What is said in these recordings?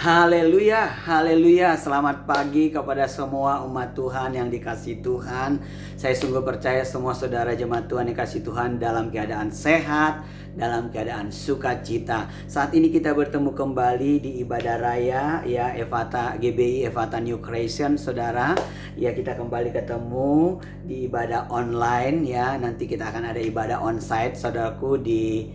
Haleluya, haleluya. Selamat pagi kepada semua umat Tuhan yang dikasihi Tuhan. Saya sungguh percaya semua saudara jemaat Tuhan yang dikasihi Tuhan dalam keadaan sehat, dalam keadaan sukacita. Saat ini kita bertemu kembali di ibadah raya ya Ephata GBI Ephata New Creation, saudara. Ya, kita kembali ketemu di ibadah online ya. Nanti kita akan ada ibadah onsite, saudaraku, di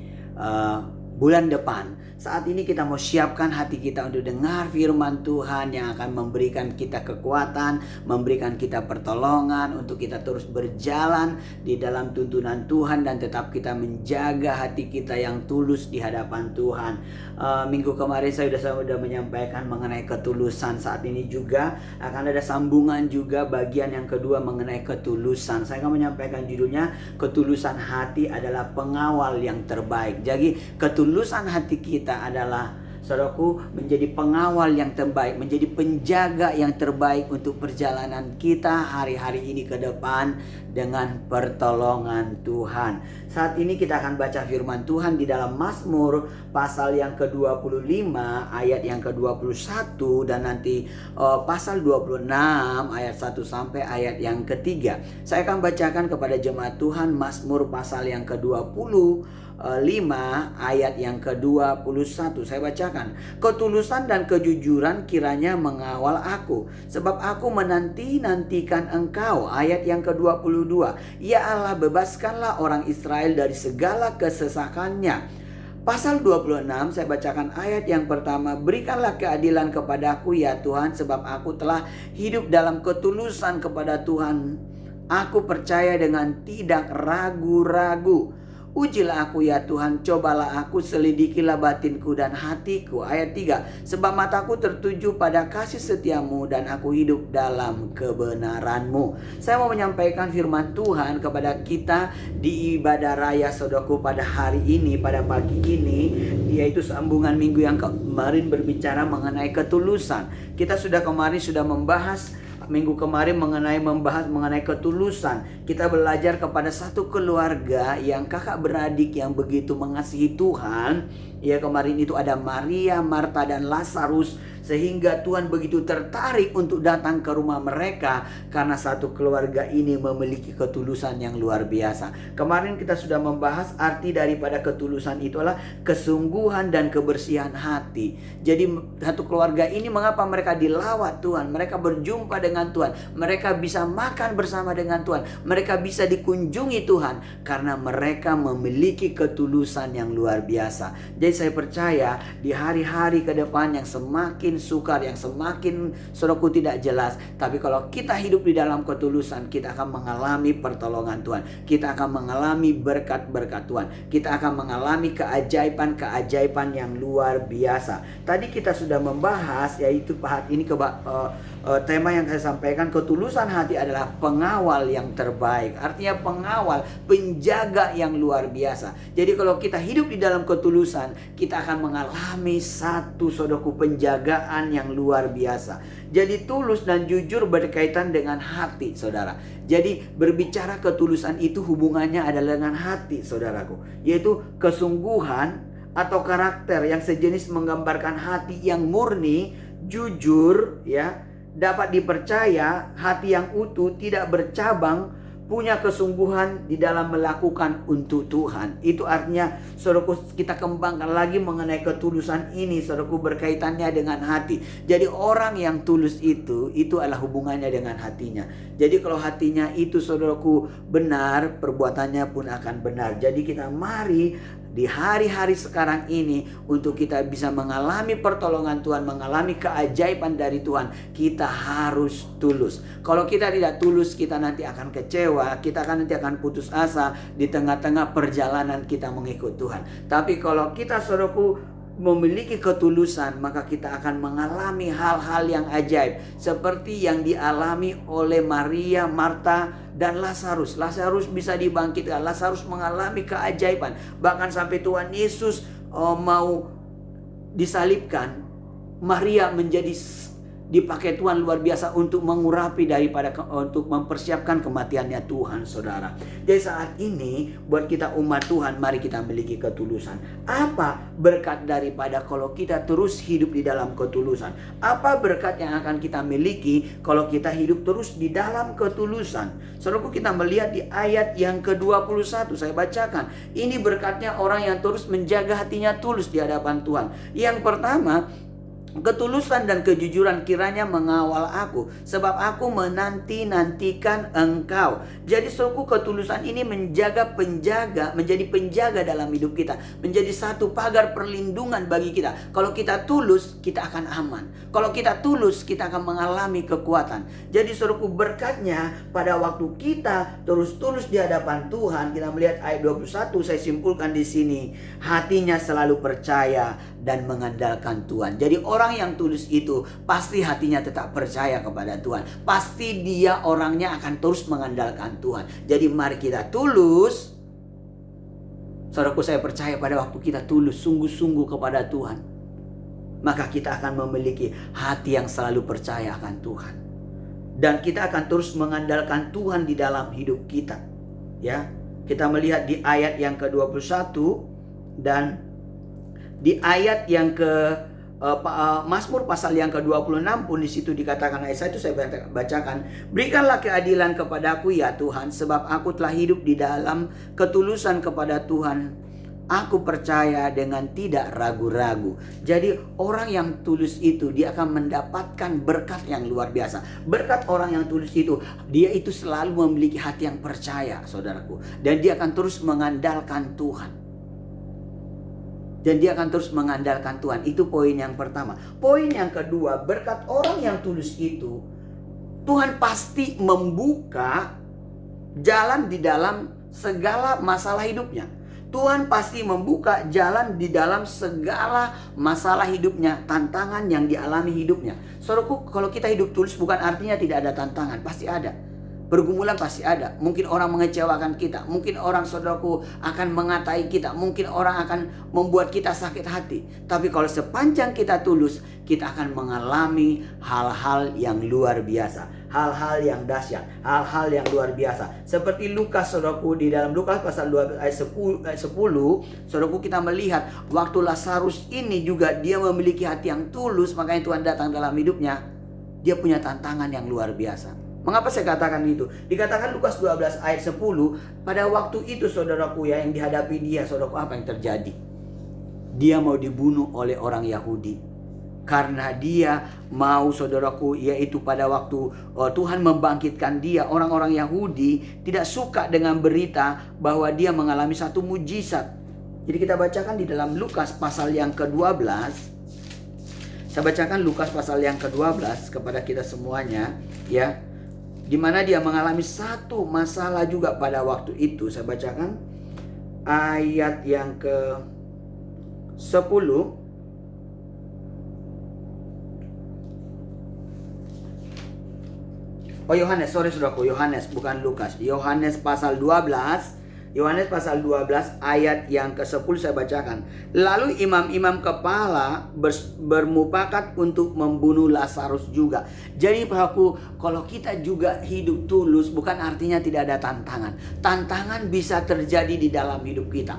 bulan depan. Saat ini kita mau siapkan hati kita untuk dengar firman Tuhan yang akan memberikan kita kekuatan, memberikan kita pertolongan untuk kita terus berjalan di dalam tuntunan Tuhan dan tetap kita menjaga hati kita yang tulus di hadapan Tuhan. Minggu kemarin saya sudah menyampaikan mengenai ketulusan. Saat ini juga akan ada sambungan juga bagian yang kedua mengenai ketulusan. Saya akan menyampaikan judulnya ketulusan hati adalah pengawal yang terbaik. Jadi ketulusan hati kita adalah, saudaraku, menjadi pengawal yang terbaik, menjadi penjaga yang terbaik untuk perjalanan kita hari-hari ini ke depan dengan pertolongan Tuhan. Saat ini kita akan baca firman Tuhan di dalam Mazmur pasal yang ke-25 ayat yang ke-21 dan nanti pasal 26 ayat 1 sampai ayat yang ketiga. Saya akan bacakan kepada jemaat Tuhan Mazmur pasal yang ke-25 ayat yang ke-21. Saya bacakan. Ketulusan dan kejujuran kiranya mengawal aku, sebab aku menanti-nantikan Engkau. Ayat yang ke-22. Ya Allah, bebaskanlah orang Israel dari segala kesesakannya. Pasal 26 saya bacakan ayat yang pertama. Berikanlah keadilan kepadaku ya Tuhan, sebab aku telah hidup dalam ketulusan kepada Tuhan. Aku percaya dengan tidak ragu-ragu. Ujilah aku ya Tuhan, cobalah aku, selidikilah batinku dan hatiku. Ayat 3. Sebab mataku tertuju pada kasih setiamu dan aku hidup dalam kebenaranmu. Saya mau menyampaikan firman Tuhan kepada kita di ibadah raya, saudaraku, pada hari ini, pada pagi ini, yaitu sambungan minggu yang kemarin berbicara mengenai ketulusan. Kita kemarin sudah membahas minggu kemarin membahas mengenai ketulusan. Kita belajar kepada satu keluarga yang kakak beradik yang begitu mengasihi Tuhan. Ya, kemarin itu ada Maria, Marta dan Lazarus, sehingga Tuhan begitu tertarik untuk datang ke rumah mereka karena satu keluarga ini memiliki ketulusan yang luar biasa. Kemarin kita sudah membahas arti daripada ketulusan itu adalah kesungguhan dan kebersihan hati. Jadi satu keluarga ini, mengapa mereka dilawat Tuhan, mereka berjumpa dengan Tuhan, mereka bisa makan bersama dengan Tuhan, mereka bisa dikunjungi Tuhan karena mereka memiliki ketulusan yang luar biasa. Jadi saya percaya di hari-hari ke depan yang semakin sukar, yang semakin saudaraku tidak jelas, tapi kalau kita hidup di dalam ketulusan, kita akan mengalami pertolongan Tuhan, kita akan mengalami berkat-berkat Tuhan, kita akan mengalami keajaiban-keajaiban yang luar biasa. Tadi kita sudah membahas, yaitu ini tema yang saya sampaikan, ketulusan hati adalah pengawal yang terbaik. Artinya pengawal, penjaga yang luar biasa. Jadi kalau kita hidup di dalam ketulusan, kita akan mengalami satu, saudaraku, penjagaan yang luar biasa. Jadi tulus dan jujur berkaitan dengan hati, saudara. Jadi berbicara ketulusan itu hubungannya adalah dengan hati, saudaraku, yaitu kesungguhan atau karakter yang sejenis menggambarkan hati yang murni, jujur, ya, dapat dipercaya, hati yang utuh, tidak bercabang, punya kesungguhan di dalam melakukan untuk Tuhan. Itu artinya, saudaraku, kita kembangkan lagi mengenai ketulusan ini, saudaraku, berkaitannya dengan hati. Jadi orang yang tulus itu adalah hubungannya dengan hatinya. Jadi kalau hatinya itu, saudaraku, benar, perbuatannya pun akan benar. Jadi kita mari di hari-hari sekarang ini untuk kita bisa mengalami pertolongan Tuhan, mengalami keajaiban dari Tuhan, kita harus tulus. Kalau kita tidak tulus, kita nanti akan kecewa, kita nanti akan putus asa di tengah-tengah perjalanan kita mengikut Tuhan. Tapi kalau kita, saudaraku, memiliki ketulusan, maka kita akan mengalami hal-hal yang ajaib seperti yang dialami oleh Maria, Marta dan Lazarus. Lazarus bisa dibangkitkan, Lazarus mengalami keajaiban. Bahkan sampai Tuhan Yesus mau disalibkan, Maria menjadi dipakai Tuhan luar biasa untuk mengurapi untuk mempersiapkan kematiannya Tuhan, saudara. Jadi saat ini buat kita umat Tuhan, mari kita memiliki ketulusan. Apa berkat daripada kalau kita terus hidup di dalam ketulusan? Apa berkat yang akan kita miliki kalau kita hidup terus di dalam ketulusan? Saudaraku, kita melihat di ayat yang ke-21, saya bacakan. Ini berkatnya orang yang terus menjaga hatinya tulus di hadapan Tuhan. Yang pertama, ketulusan dan kejujuran kiranya mengawal aku, sebab aku menanti-nantikan engkau. Jadi saudaraku, ketulusan ini menjadi penjaga dalam hidup kita, menjadi satu pagar perlindungan bagi kita. Kalau kita tulus, kita akan aman. Kalau kita tulus, kita akan mengalami kekuatan. Jadi saudaraku, berkatnya pada waktu kita terus tulus di hadapan Tuhan, kita melihat ayat 21, saya simpulkan di sini, hatinya selalu percaya dan mengandalkan Tuhan. Jadi orang yang tulus itu pasti hatinya tetap percaya kepada Tuhan. Pasti dia orangnya akan terus mengandalkan Tuhan. Jadi mari kita tulus. Saudaraku, saya percaya pada waktu kita tulus sungguh-sungguh kepada Tuhan, maka kita akan memiliki hati yang selalu percaya akan Tuhan. Dan kita akan terus mengandalkan Tuhan di dalam hidup kita. Ya, kita melihat di ayat yang ke-21 dan di ayat yang Mazmur pasal yang ke-26 pun di situ dikatakan, ayat 1 saya bacakan, berikanlah keadilan kepadaku ya Tuhan, sebab aku telah hidup di dalam ketulusan kepada Tuhan. Aku percaya dengan tidak ragu-ragu. Jadi orang yang tulus itu dia akan mendapatkan berkat yang luar biasa. Berkat orang yang tulus itu, dia itu selalu memiliki hati yang percaya, saudaraku. Dan dia akan terus mengandalkan Tuhan. Dan dia akan terus mengandalkan Tuhan. Itu poin yang pertama. Poin yang kedua, berkat orang yang tulus itu, Tuhan pasti membuka jalan di dalam segala masalah hidupnya. Tuhan pasti membuka jalan di dalam segala masalah hidupnya, tantangan yang dialami hidupnya. Saudaraku, kalau kita hidup tulus bukan artinya tidak ada tantangan, pasti ada. Pergumulan pasti ada. Mungkin orang mengecewakan kita. Mungkin orang, saudaraku, akan mengatai kita. Mungkin orang akan membuat kita sakit hati. Tapi kalau sepanjang kita tulus, kita akan mengalami hal-hal yang luar biasa. Hal-hal yang dahsyat. Hal-hal yang luar biasa. Seperti Lukas, saudaraku, di dalam Lukas pasal 12 ayat 10, saudaraku, kita melihat waktu Lazarus ini juga dia memiliki hati yang tulus. Makanya Tuhan datang dalam hidupnya. Dia punya tantangan yang luar biasa. Mengapa saya katakan itu? Dikatakan Lukas 12 ayat 10, pada waktu itu saudaraku ya, yang dihadapi dia, saudaraku, apa yang terjadi? Dia mau dibunuh oleh orang Yahudi. Karena dia mau, saudaraku, yaitu pada waktu Tuhan membangkitkan dia, orang-orang Yahudi tidak suka dengan berita bahwa dia mengalami satu mujizat. Jadi kita bacakan di dalam Lukas pasal yang ke-12. Saya bacakan Lukas pasal yang ke-12 kepada kita semuanya, ya. Di mana dia mengalami satu masalah juga pada waktu itu. Saya bacakan ayat yang ke-10. Oh, Yohanes, sorry saudaraku, Yohanes bukan Lukas. Yohanes pasal 12. Yohanes pasal 12 ayat yang ke-10 saya bacakan. Lalu imam-imam kepala bermufakat untuk membunuh Lazarus juga. Jadi Bapak, kalau kita juga hidup tulus bukan artinya tidak ada tantangan. Tantangan bisa terjadi di dalam hidup kita.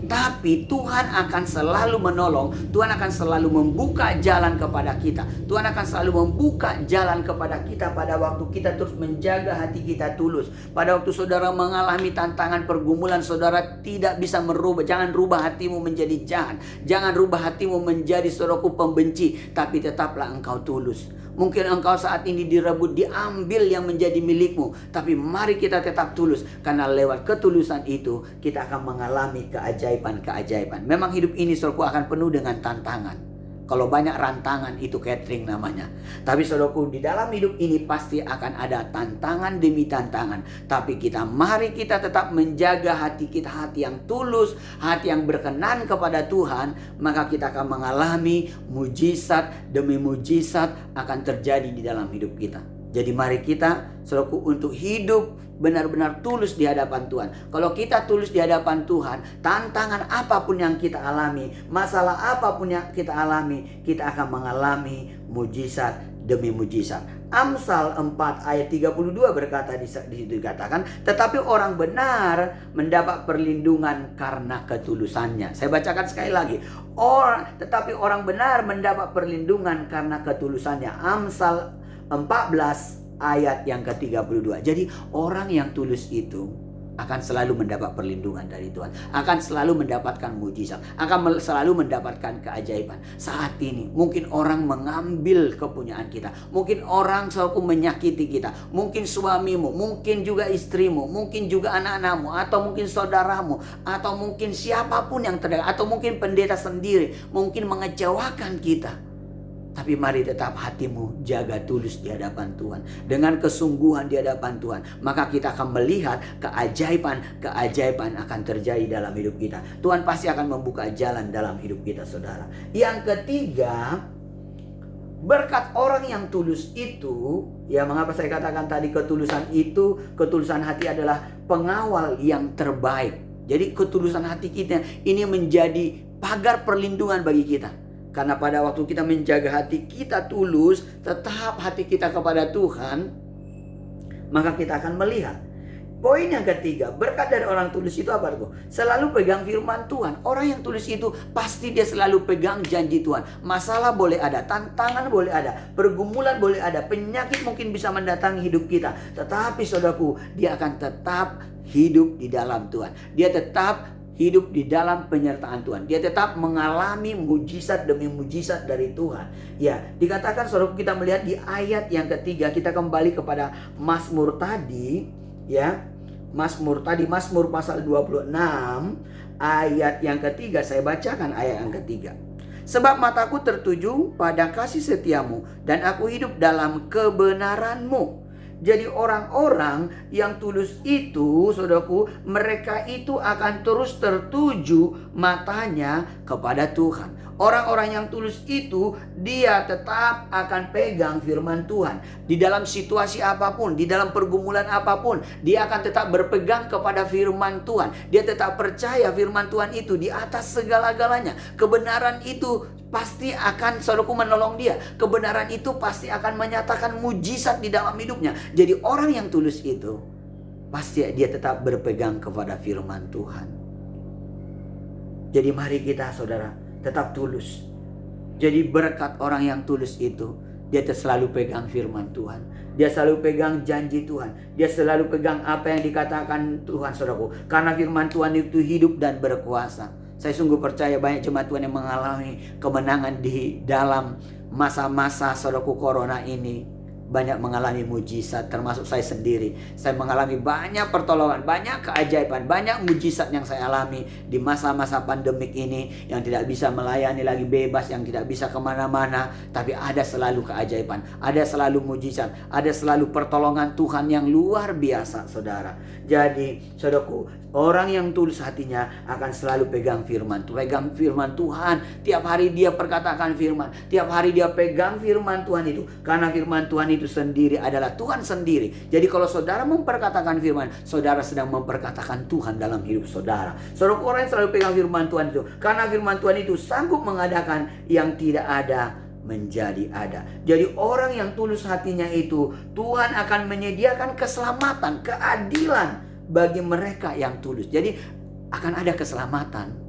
Tapi Tuhan akan selalu menolong. Tuhan akan selalu membuka jalan kepada kita. Tuhan akan selalu membuka jalan kepada kita pada waktu kita terus menjaga hati kita tulus. Pada waktu saudara mengalami tantangan pergumulan, saudara tidak bisa merubah. Jangan rubah hatimu menjadi jahat. Jangan rubah hatimu menjadi saudaraku pembenci. Tapi tetaplah engkau tulus. Mungkin engkau saat ini direbut, diambil yang menjadi milikmu. Tapi mari kita tetap tulus. Karena lewat ketulusan itu, kita akan mengalami keajaiban-keajaiban. Memang hidup ini, saudaraku, akan penuh dengan tantangan. Kalau banyak rantangan, itu catering namanya. Tapi saudaraku, di dalam hidup ini pasti akan ada tantangan demi tantangan. Tapi mari kita tetap menjaga hati kita, hati yang tulus, hati yang berkenan kepada Tuhan. Maka kita akan mengalami mujizat demi mujizat akan terjadi di dalam hidup kita. Jadi mari kita, saudaraku, untuk hidup benar-benar tulus di hadapan Tuhan. Kalau kita tulus di hadapan Tuhan, tantangan apapun yang kita alami, masalah apapun yang kita alami, kita akan mengalami mujizat demi mujizat. Amsal 4 ayat 32 berkata, di situ dikatakan, tetapi orang benar mendapat perlindungan karena ketulusannya. Saya bacakan sekali lagi. Tetapi orang benar mendapat perlindungan karena ketulusannya. Amsal 14 ayat yang ke-32. Jadi orang yang tulus itu akan selalu mendapat perlindungan dari Tuhan, akan selalu mendapatkan mujizat, akan selalu mendapatkan keajaiban. Saat ini mungkin orang mengambil kepunyaan kita, mungkin orang selalu menyakiti kita, mungkin suamimu, mungkin juga istrimu, mungkin juga anak-anakmu, atau mungkin saudaramu, atau mungkin siapapun yang terdekat, atau mungkin pendeta sendiri mungkin mengecewakan kita. Tapi mari tetap hatimu jaga tulus di hadapan Tuhan. Dengan kesungguhan di hadapan Tuhan, maka kita akan melihat keajaiban akan terjadi dalam hidup kita. Tuhan pasti akan membuka jalan dalam hidup kita, saudara. Yang ketiga, berkat orang yang tulus itu, ya mengapa saya katakan tadi ketulusan hati adalah pengawal yang terbaik. Jadi ketulusan hati kita ini menjadi pagar perlindungan bagi kita. Karena pada waktu kita menjaga hati kita tulus, tetap hati kita kepada Tuhan, maka kita akan melihat. Poin yang ketiga, berkat dari orang tulus itu apa tuh? Selalu pegang firman Tuhan. Orang yang tulus itu pasti dia selalu pegang janji Tuhan. Masalah boleh ada, tantangan boleh ada, pergumulan boleh ada, penyakit mungkin bisa mendatangi hidup kita. Tetapi saudaraku, dia akan tetap hidup di dalam Tuhan. Dia tetap hidup di dalam penyertaan Tuhan. Dia tetap mengalami mujizat demi mujizat dari Tuhan. Ya, dikatakan saudara, kita melihat di ayat yang ketiga, kita kembali kepada Mazmur tadi, ya. Mazmur pasal 26 ayat yang ketiga, saya bacakan ayat yang ketiga. Sebab mataku tertuju pada kasih setiamu, dan aku hidup dalam kebenaranmu. Jadi orang-orang yang tulus itu, saudaraku, mereka itu akan terus tertuju matanya kepada Tuhan. Orang-orang yang tulus itu, dia tetap akan pegang firman Tuhan. Di dalam situasi apapun, di dalam pergumulan apapun, dia akan tetap berpegang kepada firman Tuhan. Dia tetap percaya firman Tuhan itu di atas segala-galanya. Kebenaran itu pasti akan, saudaraku, menolong dia. Kebenaran itu pasti akan menyatakan mujizat di dalam hidupnya. Jadi orang yang tulus itu, pasti dia tetap berpegang kepada firman Tuhan. Jadi mari kita, saudara, tetap tulus. Jadi berkat orang yang tulus itu, dia selalu pegang firman Tuhan. Dia selalu pegang janji Tuhan. Dia selalu pegang apa yang dikatakan Tuhan, saudaraku. Karena firman Tuhan itu hidup dan berkuasa. Saya sungguh percaya banyak jemaat Tuhan yang mengalami kemenangan di dalam masa-masa, saudaraku, corona ini. Banyak mengalami mujizat, termasuk saya sendiri. Saya mengalami banyak pertolongan, banyak keajaiban, banyak mujizat yang saya alami di masa-masa pandemik ini. Yang tidak bisa melayani lagi bebas, yang tidak bisa kemana-mana. Tapi ada selalu keajaiban, ada selalu mujizat, ada selalu pertolongan Tuhan yang luar biasa, saudara. Jadi, saudaraku, orang yang tulus hatinya akan selalu pegang firman Tuhan. Tiap hari dia perkatakan firman. Tiap hari dia pegang firman Tuhan itu. Karena firman Tuhan itu sendiri adalah Tuhan sendiri. Jadi kalau saudara memperkatakan firman, saudara sedang memperkatakan Tuhan dalam hidup saudara. Saudara, orang yang selalu pegang firman Tuhan itu, karena firman Tuhan itu sanggup mengadakan yang tidak ada menjadi ada. Jadi orang yang tulus hatinya itu, Tuhan akan menyediakan keselamatan, keadilan bagi mereka yang tulus. Jadi akan ada keselamatan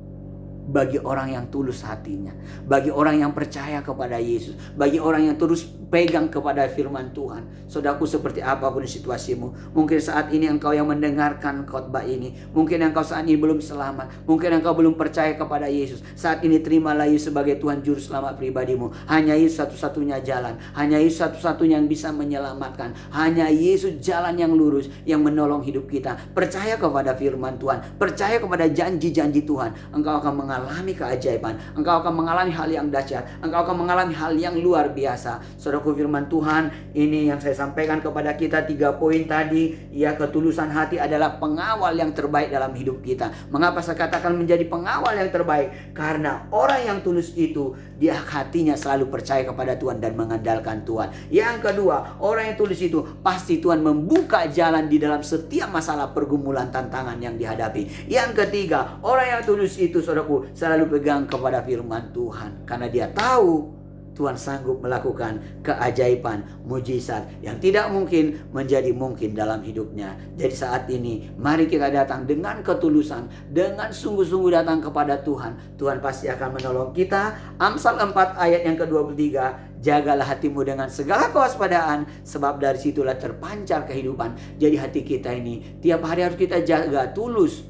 bagi orang yang tulus hatinya, bagi orang yang percaya kepada Yesus, bagi orang yang terus pegang kepada firman Tuhan. Saudaraku, seperti apapun situasimu, mungkin saat ini engkau yang mendengarkan khotbah ini, mungkin engkau saat ini belum selamat, mungkin engkau belum percaya kepada Yesus. Saat ini terimalah Yesus sebagai Tuhan Juru Selamat pribadimu. Hanya Yesus satu-satunya jalan, hanya Yesus satu-satunya yang bisa menyelamatkan, hanya Yesus jalan yang lurus yang menolong hidup kita. Percaya kepada firman Tuhan, percaya kepada janji-janji Tuhan, engkau akan mengalami keajaiban, engkau akan mengalami hal yang dahsyat, engkau akan mengalami hal yang luar biasa. Saudaraku, firman Tuhan ini yang saya sampaikan kepada kita 3 poin tadi. Ya, ketulusan hati adalah pengawal yang terbaik dalam hidup kita. Mengapa saya katakan menjadi pengawal yang terbaik? Karena orang yang tulus itu, dia hatinya selalu percaya kepada Tuhan dan mengandalkan Tuhan. Yang kedua, orang yang tulus itu pasti Tuhan membuka jalan di dalam setiap masalah, pergumulan, tantangan yang dihadapi. Yang ketiga, orang yang tulus itu, saudaraku, selalu pegang kepada firman Tuhan, karena dia tahu Tuhan sanggup melakukan keajaiban, mujizat yang tidak mungkin menjadi mungkin dalam hidupnya. Jadi saat ini mari kita datang dengan ketulusan, dengan sungguh-sungguh datang kepada Tuhan. Tuhan pasti akan menolong kita. Amsal 4 ayat yang ke-23, jagalah hatimu dengan segala kewaspadaan, sebab dari situlah terpancar kehidupan. Jadi hati kita ini tiap hari harus kita jaga tulus,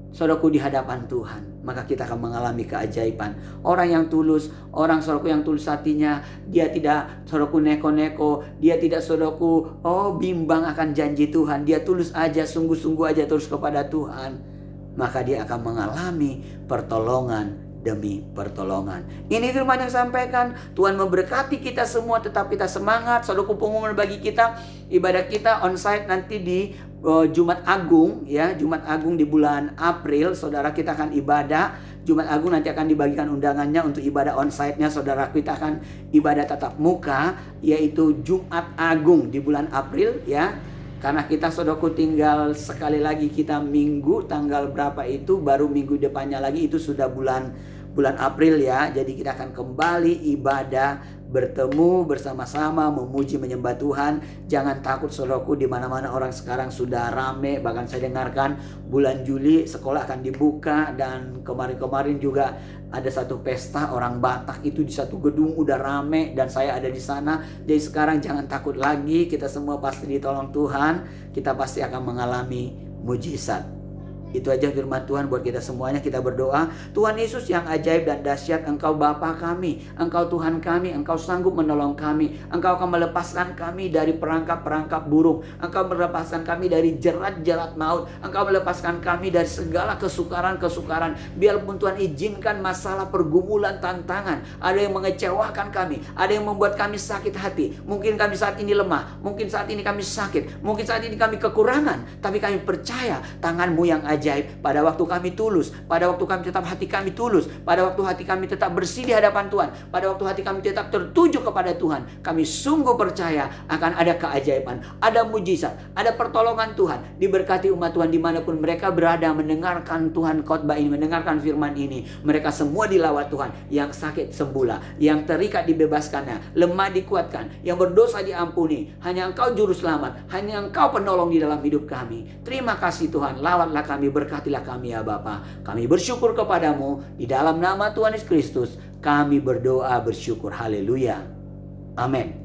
saudaraku, di hadapan Tuhan. Maka kita akan mengalami keajaiban. Orang yang tulus, orang, saudaraku, yang tulus hatinya, dia tidak, saudaraku, neko-neko, dia tidak, saudaraku, bimbang akan janji Tuhan. Dia tulus aja, sungguh-sungguh aja terus kepada Tuhan. Maka dia akan mengalami pertolongan demi pertolongan. Ini firman yang sampaikan. Tuhan memberkati kita semua, tetap kita semangat. Saudaraku, pengumuman bagi kita, ibadah kita onsite nanti di Jumat Agung, ya, Jumat Agung di bulan April. Saudara, kita akan ibadah Jumat Agung, nanti akan dibagikan undangannya untuk ibadah onsite-nya. Saudara, kita akan ibadah tatap muka, yaitu Jumat Agung di bulan April, ya. Karena kita, saudaraku, tinggal sekali lagi kita minggu tanggal berapa itu, baru minggu depannya lagi itu sudah bulan April, ya. Jadi kita akan kembali ibadah, bertemu bersama-sama, memuji, menyembah Tuhan. Jangan takut, saudaraku, di mana-mana orang sekarang sudah rame. Bahkan saya dengarkan bulan Juli sekolah akan dibuka, dan kemarin-kemarin juga ada satu pesta orang Batak itu di satu gedung udah rame, dan saya ada di sana. Jadi sekarang jangan takut lagi, kita semua pasti ditolong Tuhan. Kita pasti akan mengalami mujizat. Itu aja firman Tuhan buat kita semuanya. Kita berdoa. Tuhan Yesus yang ajaib dan dahsyat, Engkau Bapa kami, Engkau Tuhan kami, Engkau sanggup menolong kami. Engkau akan melepaskan kami dari perangkap-perangkap buruk. Engkau melepaskan kami dari jerat-jerat maut. Engkau melepaskan kami dari segala kesukaran-kesukaran. Biarpun Tuhan izinkan masalah, pergumulan, tantangan, ada yang mengecewakan kami, ada yang membuat kami sakit hati. Mungkin kami saat ini lemah, mungkin saat ini kami sakit, mungkin saat ini kami kekurangan, tapi kami percaya tangan-Mu yang ajaib. Pada waktu kami tulus, pada waktu kami tetap hati kami tulus, pada waktu hati kami tetap bersih di hadapan Tuhan, pada waktu hati kami tetap tertuju kepada Tuhan, kami sungguh percaya akan ada keajaiban, ada mujizat, ada pertolongan Tuhan. Diberkati umat Tuhan dimanapun mereka berada, mendengarkan Tuhan khotbah ini, mendengarkan firman ini. Mereka semua dilawat Tuhan. Yang sakit sembuhlah, yang terikat dibebaskannya, lemah dikuatkan, yang berdosa diampuni. Hanya Engkau juru selamat, hanya Engkau penolong di dalam hidup kami. Terima kasih Tuhan, lawatlah kami, berkatilah kami ya Bapa. Kami bersyukur kepadamu, di dalam nama Tuhan Yesus Kristus kami berdoa bersyukur. Haleluya. Amin.